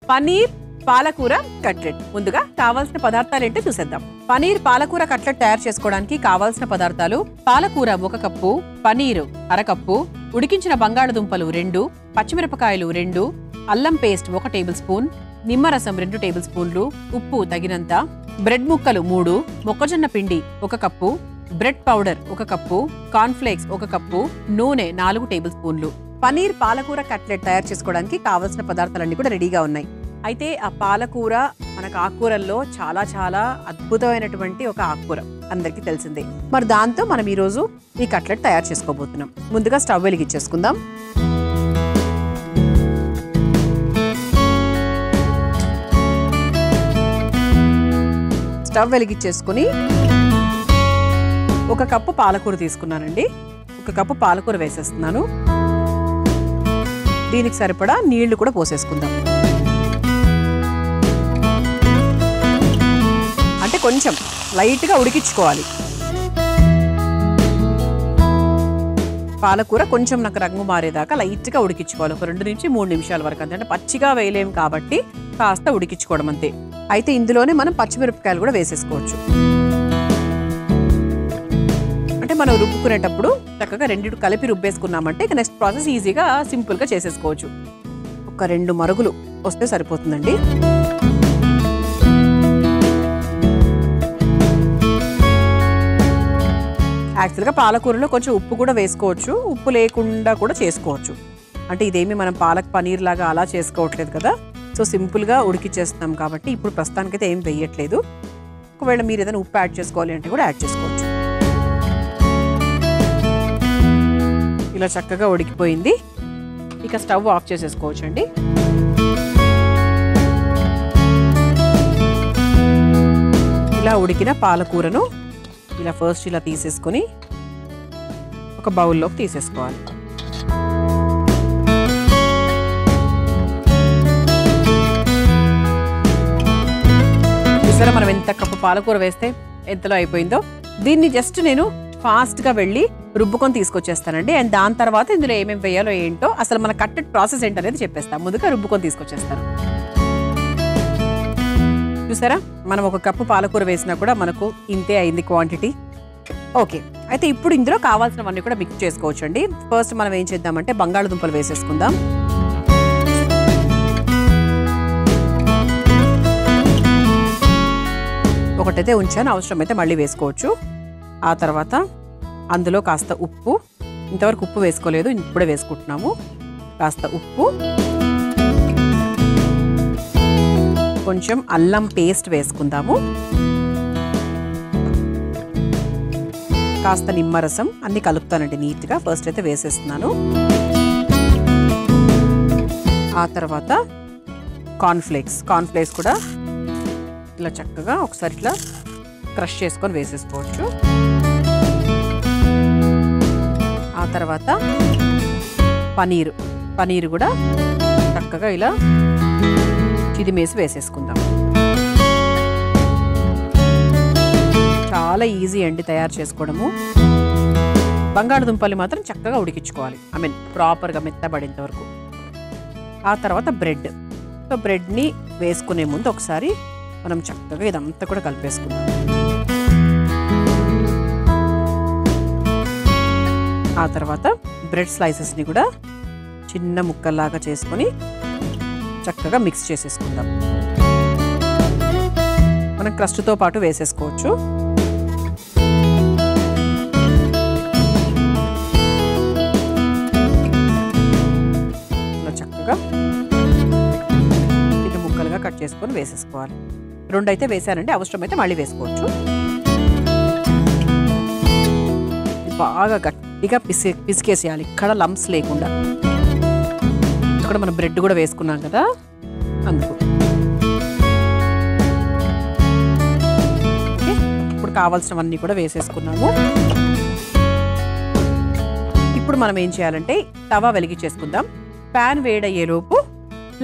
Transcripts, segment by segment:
పనీర్ పాలకూర కట్లెట్. ముందుగా కావాల్సిన పదార్థాలు ఏంటో చూసేద్దాం. పనీర్ పాలకూర కట్లెట్ తయారు చేసుకోవడానికి కావాల్సిన పదార్థాలు: పాలకూర 1 కప్పు, పనీరు 1/2 కప్పు, ఉడికించిన బంగాళదుంపలు 2, పచ్చిమిరపకాయలు 2, అల్లం పేస్ట్ 1 టేబుల్ స్పూన్, నిమ్మరసం 2 టేబుల్ స్పూన్లు, ఉప్పు తగినంత, బ్రెడ్ ముక్కలు 3, మొక్కజొన్న పిండి 1 cup, bread powder 1 cup, corn flakes 1 cup, నూనె 4 టేబుల్ స్పూన్లు. పనీర్ పాలకూర కట్లెట్ తయారు చేసుకోవడానికి కావాల్సిన పదార్థాలన్నీ కూడా రెడీగా ఉన్నాయి. అయితే ఆ పాలకూర మనకు ఆకుకూరల్లో చాలా చాలా అద్భుతమైనటువంటి ఒక ఆకుకూర, అందరికీ తెలిసిందే. మరి దాంతో మనం ఈరోజు ఈ కట్లెట్ తయారు చేసుకోబోతున్నాం. ముందుగా స్టవ్ వెలిగించేసుకుందాం. స్టవ్ వెలిగించేసుకుని 1 కప్పు పాలకూర తీసుకున్నానండి. 1 కప్పు పాలకూర వేసేస్తున్నాను. దీనికి సరిపడా నీళ్లు కూడా పోసేసుకుందాం. అంటే కొంచెం లైట్గా ఉడికించుకోవాలి. పాలకూర కొంచెం నాకు రంగు మారేదాకా లైట్గా ఉడికించుకోవాలి. ఒక 2 నుంచి 3 నిమిషాల వరకు. అంటే పచ్చిగా వేయలేము కాబట్టి కాస్త ఉడికించుకోవడం అంతే. అయితే ఇందులోనే మనం పచ్చిమిరపకాయలు కూడా వేసేసుకోవచ్చు. అంటే మనం రుబ్బుకునేటప్పుడు చక్కగా 2 కలిపి రుబ్బేసుకున్నామంటే ఇక నెక్స్ట్ ప్రాసెస్ ఈజీగా సింపుల్గా చేసేసుకోవచ్చు. ఒక 2 మరుగులు వస్తే సరిపోతుందండి. యాక్చువల్గా పాలకూరలో కొంచెం ఉప్పు కూడా వేసుకోవచ్చు, ఉప్పు లేకుండా కూడా చేసుకోవచ్చు. అంటే ఇదేమి మనం పాలక్ పనీర్ లాగా అలా చేసుకోవట్లేదు కదా. సో సింపుల్గా ఉడికిచ్చేస్తున్నాం కాబట్టి ఇప్పుడు ప్రస్తుతానికైతే ఏం వేయట్లేదు. ఒకవేళ మీరు ఏదైనా ఉప్పు యాడ్ చేసుకోవాలి అంటే కూడా యాడ్ చేసుకోవచ్చు. ఇలా చక్కగా ఉడికిపోయింది. ఇక స్టవ్ ఆఫ్ చేసేసుకోవచ్చు అండి. ఇలా ఉడికిన పాలకూరను ఇలా ఫస్ట్ ఇలా తీసేసుకొని ఒక బౌల్లోకి తీసేసుకోవాలి. చూసారా మనం ఎంత కప్పు పాలకూర వేస్తే ఎంతలో అయిపోయిందో. దీన్ని జస్ట్ నేను ఫాస్ట్గా వెళ్ళి రుబ్బుకొని తీసుకొచ్చేస్తానండి. అండ్ దాని తర్వాత ఇందులో ఏమేమి వేయాలో ఏంటో అసలు మన కట్టెడ్ ప్రాసెస్ ఏంటనేది చెప్పేస్తాను. ముందుగా రుబ్బుకొని తీసుకొచ్చేస్తాను. చూసారా మనం 1 కప్పు పాలకూర వేసినా కూడా మనకు ఇంతే అయింది క్వాంటిటీ. ఓకే, అయితే ఇప్పుడు ఇందులో కావాల్సినవన్నీ కూడా మిక్స్ చేసుకోవచ్చు అండి. ఫస్ట్ మనం ఏం చేద్దామంటే బంగాళదుంపలు వేసేసుకుందాం. ఒకటైతే ఉంచాను, అవసరమైతే మళ్ళీ వేసుకోవచ్చు. ఆ తర్వాత అందులో కాస్త ఉప్పు, ఇంతవరకు ఉప్పు వేసుకోలేదు, ఇప్పుడే వేసుకుంటున్నాము. కాస్త ఉప్పు, కొంచెం అల్లం పేస్ట్ వేసుకుందాము, కాస్త నిమ్మరసం, అన్ని కలుపుతానండి నీట్గా. ఫస్ట్ అయితే వేసేస్తున్నాను. ఆ తర్వాత కార్న్ ఫ్లేక్స్ కూడా ఇలా చక్కగా ఒకసారి ఇట్లా క్రష్ చేసుకొని వేసేసుకోవచ్చు. ఆ తర్వాత పనీరు కూడా చక్కగా ఇలా చిదిమేసి వేసేసుకుందాం. చాలా ఈజీ అండి తయారు చేసుకోవడము. బంగాళదుంపలు మాత్రం చక్కగా ఉడికించుకోవాలి, ప్రాపర్గా మెత్తబడేంత వరకు. ఆ తర్వాత బ్రెడ్ని వేసుకునే ముందు ఒకసారి మనం చక్కగా ఇదంతా కూడా కలిపేసుకుందాం. ఆ తర్వాత బ్రెడ్ స్లైసెస్ని కూడా చిన్న ముక్కల్లాగా చేసుకొని చక్కగా మిక్స్ చేసేసుకుందాం. మనం క్రస్ట్తో పాటు వేసేసుకోవచ్చు. ఇలా చక్కగా చిన్న ముక్కలుగా కట్ చేసుకొని వేసేసుకోవాలి. 2 అయితే వేసానండి, అవసరమైతే మళ్ళీ వేసుకోవచ్చు. బాగా గట్టిగా పిసికేసేయాలి, ఇక్కడ లంప్స్ లేకుండా. ఇక్కడ మనం బ్రెడ్ కూడా వేసుకున్నాం కదా, అందుకు. ఇప్పుడు కావాల్సినవన్నీ కూడా వేసేసుకున్నాము. ఇప్పుడు మనం ఏం చేయాలంటే తవా వెలిగించేసుకుందాం. ప్యాన్ వేడయ్యేలోపు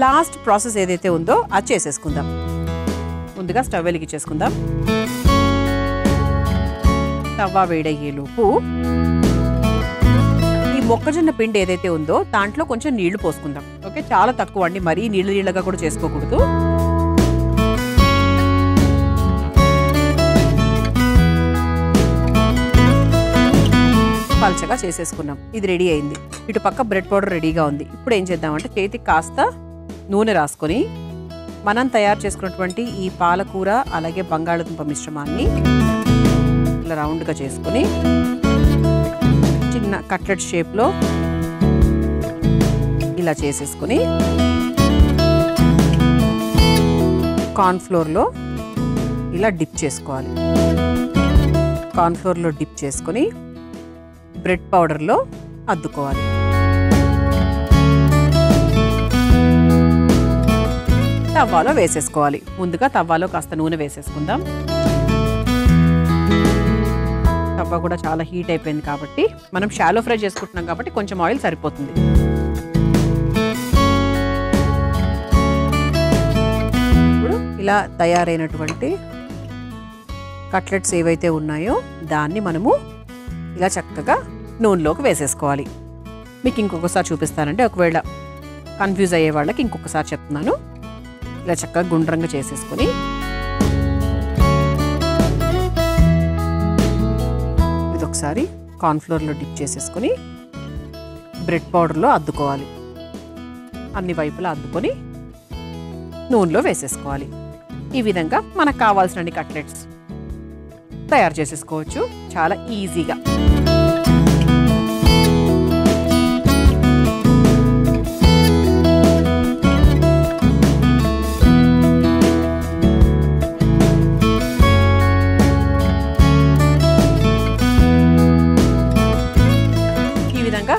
లాస్ట్ ప్రాసెస్ ఏదైతే ఉందో అది చేసేసుకుందాం. ముందుగా స్టవ్ వెలిగించేసుకుందాం. తవా వేడయ్యేలోపు ఈ మొక్కజొన్న పిండి ఏదైతే ఉందో దాంట్లో కొంచెం నీళ్లు పోసుకుందాం. ఓకే, చాలా తక్కువ అండి, మరీ నీళ్ళగా కూడా చేసుకోకూడదు. పల్చగా చేసేసుకున్నాం. ఇది రెడీ అయింది. ఇటు పక్క బ్రెడ్ పౌడర్ రెడీగా ఉంది. ఇప్పుడు ఏం చేద్దామంటే చేతికి కాస్త నూనె రాసుకొని మనం తయారు చేసుకున్నటువంటి ఈ పాలకూర అలాగే బంగాళదుంప మిశ్రమాన్ని ఇలా రౌండ్గా చేసుకొని చిన్న కట్లెట్ షేప్లో ఇలా చేసేసుకొని కార్న్ఫ్లోర్లో ఇలా డిప్ చేసుకోవాలి. కార్న్ఫ్లోర్లో డిప్ చేసుకొని బ్రెడ్ పౌడర్లో అద్దుకోవాలి. తవ్వాలో వేసేసుకోవాలి. ముందుగా తవ్వాలో కాస్త నూనె వేసేసుకుందాం. తవ్వ కూడా చాలా హీట్ అయిపోయింది కాబట్టి మనం షాలో ఫ్రై చేసుకుంటున్నాం కాబట్టి కొంచెం ఆయిల్ సరిపోతుంది. ఇప్పుడు ఇలా తయారైనటువంటి కట్లెట్స్ ఏవైతే ఉన్నాయో దాన్ని మనము ఇలా చక్కగా నూనెలోకి వేసేసుకోవాలి. మీకు ఇంకొకసారి చూపిస్తానంటే ఒకవేళ కన్ఫ్యూజ్ అయ్యే వాళ్ళకి ఇంకొకసారి చెప్తున్నాను. ఇలా చక్కగా గుండ్రంగా చేసేసుకొని ఇది ఒకసారి కార్న్ఫ్లోర్లో డిప్ చేసేసుకొని బ్రెడ్ పౌడర్లో అద్దుకోవాలి. అన్ని వైపులా అద్దుకొని నూనెలో వేసేసుకోవాలి. ఈ విధంగా మనకు కావాల్సిన కట్లెట్స్ తయారు చేసేసుకోవచ్చు చాలా ఈజీగా.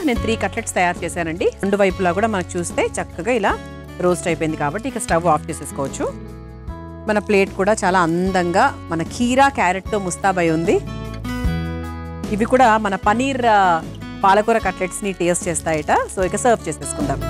నేను 3 కట్లెట్స్ తయారు చేశానండి. రెండు వైపులా కూడా మనకు చూస్తే చక్కగా ఇలా రోస్ట్ అయిపోయింది కాబట్టి ఇక స్టవ్ ఆఫ్ చేసేసుకోవచ్చు. మన ప్లేట్ కూడా చాలా అందంగా మన కీరా క్యారెట్తో ముస్తాబై ఉంది. ఇవి కూడా మన పనీర్ పాలకూర కట్లెట్స్ని టేస్ట్ చేస్తాయట. సో ఇక సర్వ్ చేసేసుకుందాం.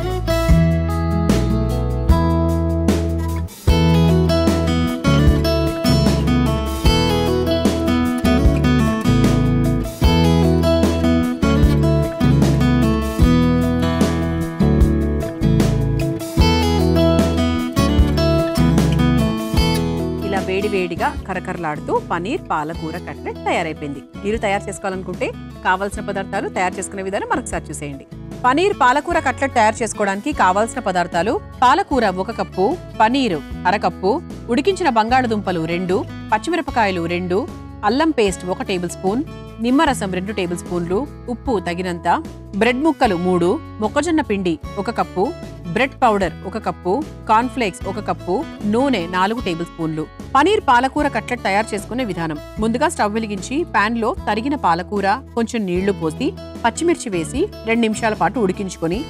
వేడివేడిగా కరకరలాడుతూ పనీర్ పాలకూర కట్లెట్ తయారైపోయింది. మీరు తయారు చేసుకోవాలనుకుంటే కావాల్సిన పదార్థాలు తయారు చేసుకునే విధానం మరొకసారి చూసేయండి. పనీర్ పాలకూర కట్లెట్ తయారు చేసుకోవడానికి కావాల్సిన పదార్థాలు: పాలకూర 1 కప్పు, పనీరు 1/2 కప్పు, ఉడికించిన బంగాళదుంపలు 2, పచ్చిమిరపకాయలు 2, అల్లం పేస్ట్ 1 టేబుల్ స్పూన్, నిమ్మరసం 2 టేబుల్ స్పూన్లు, ఉప్పు తగినంత, బ్రెడ్ ముక్కలు 3, మొక్కజొన్న పిండి 1 cup, bread powder 1 cup, cornflakes 1 cup, నూనె 4 టేబుల్ స్పూన్లు. పనీర్ పాలకూర కట్లెట్ తయారు చేసుకునే విధానం: ముందుగా స్టవ్ వెలిగించి పాన్ లో తరిగిన పాలకూర, కొంచెం నీళ్లు పోసి పచ్చిమిర్చి వేసి 2 నిమిషాల పాటు ఉడికించుకొని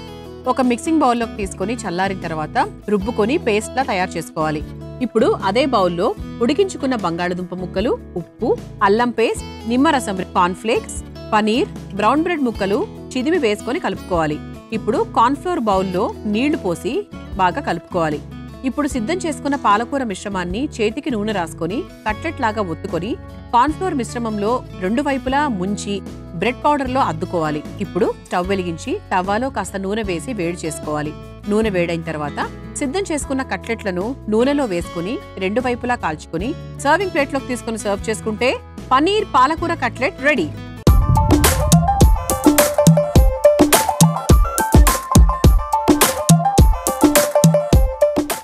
ఒక మిక్సింగ్ బౌల్లోకి తీసుకొని చల్లారిన తర్వాత రుబ్బుకొని పేస్ట్ లా తయారు చేసుకోవాలి. ఇప్పుడు అదే బౌల్లో ఉడికించుకున్న బంగాళదుంప ముక్కలు, ఉప్పు, అల్లం పేస్ట్, నిమ్మరసం, కార్న్ఫ్లేక్స్, పనీర్, బ్రౌన్ బ్రెడ్ ముక్కలు చిదిమి వేసుకొని కలుపుకోవాలి. ఇప్పుడు కార్న్ఫ్లోర్ బౌల్లో నీళ్లు పోసి బాగా కలుపుకోవాలి. ఇప్పుడు సిద్ధం చేసుకున్న పాలకూర మిశ్రమాన్ని చేతికి నూనె రాసుకొని కట్లెట్ లాగా ఒత్తుకొని కార్న్ఫ్లోర్ మిశ్రమంలో 2 వైపులా ముంచి బ్రెడ్ పౌడర్లో అద్దుకోవాలి. ఇప్పుడు స్టవ్ వెలిగించి తవ్వాలో కాస్త నూనె వేసి వేడి చేసుకోవాలి. నూనె వేడైన తర్వాత సిద్ధం చేసుకున్న కట్లెట్లను నూనెలో వేసుకుని 2 వైపులా కాల్చుకుని సర్వింగ్ ప్లేట్లోకి తీసుకుని సర్వ్ చేసుకుంటే పనీర్ పాలకూర కట్లెట్ రెడీ.